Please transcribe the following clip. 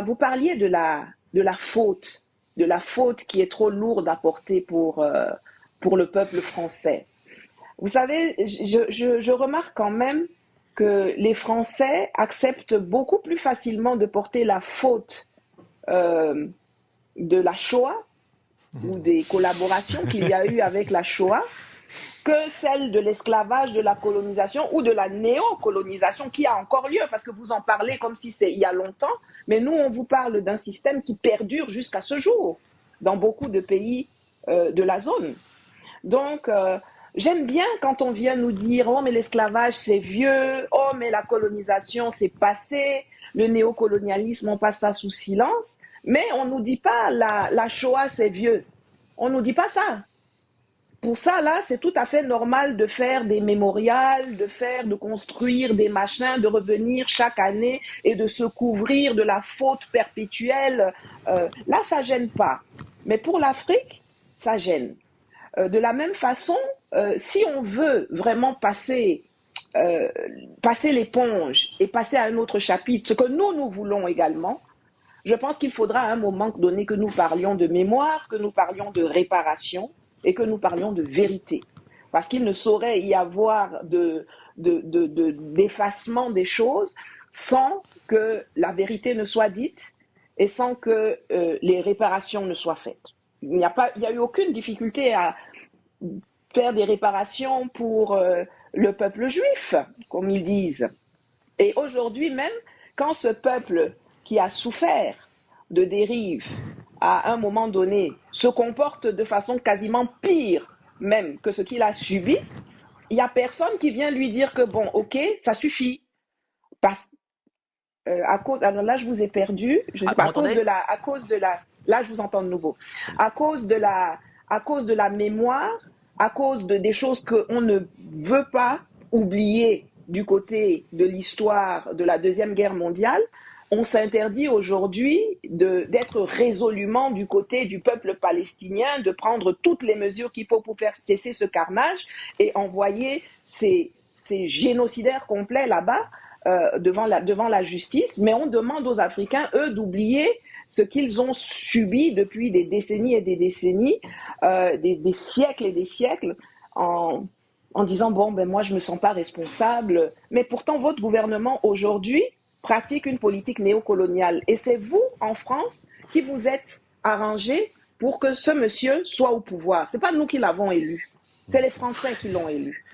vous parliez de la faute qui est trop lourde à porter pour le peuple français. Vous savez, je remarque quand même que les Français acceptent beaucoup plus facilement de porter la faute euh, de la Shoah ou des collaborations qu'il y a eu avec la Shoah que celle de l'esclavage, de la colonisation ou de la néocolonisation qui a encore lieu, parce que vous en parlez comme si c'est il y a longtemps, mais nous, on vous parle d'un système qui perdure jusqu'à ce jour dans beaucoup de pays de la zone. Donc, j'aime bien quand on vient nous dire, oh, mais l'esclavage, c'est vieux, oh, mais la colonisation, c'est passé, le néocolonialisme, on passe ça sous silence, mais on ne nous dit pas la Shoah, c'est vieux. On ne nous dit pas ça. Pour ça, là, c'est tout à fait normal de faire des mémorials, de construire des machins, de revenir chaque année et de se couvrir de la faute perpétuelle. Là, ça gêne pas. Mais pour l'Afrique, ça gêne. De la même façon, si on veut vraiment passer l'éponge et passer à un autre chapitre, ce que nous voulons également, je pense qu'il faudra à un moment donné que nous parlions de mémoire, que nous parlions de réparation et que nous parlions de vérité. Parce qu'il ne saurait y avoir d'effacement des choses sans que la vérité ne soit dite et sans que les réparations ne soient faites. Il n'y a eu aucune difficulté à faire des réparations pour le peuple juif, comme ils disent. Et aujourd'hui même, quand ce peuple qui a souffert de dérives à un moment donné se comporte de façon quasiment pire même que ce qu'il a subi, il n'y a personne qui vient lui dire que bon, ok, ça suffit. Parce, alors là, je vous ai perdu. Je sais pas, là, je vous entends de nouveau. À cause de la mémoire, à cause des choses qu'on ne veut pas oublier du côté de l'histoire de la Deuxième Guerre mondiale, on s'interdit aujourd'hui d'être résolument du côté du peuple palestinien, de prendre toutes les mesures qu'il faut pour faire cesser ce carnage et envoyer ces génocidaires complets là-bas devant la justice. Mais on demande aux Africains, eux, d'oublier ce qu'ils ont subi depuis des décennies et des décennies, des siècles et des siècles, en disant, bon, ben moi, je ne me sens pas responsable. Mais pourtant, votre gouvernement, aujourd'hui, pratique une politique néocoloniale. Et c'est vous, en France, qui vous êtes arrangé pour que ce monsieur soit au pouvoir. Ce n'est pas nous qui l'avons élu. C'est les Français qui l'ont élu.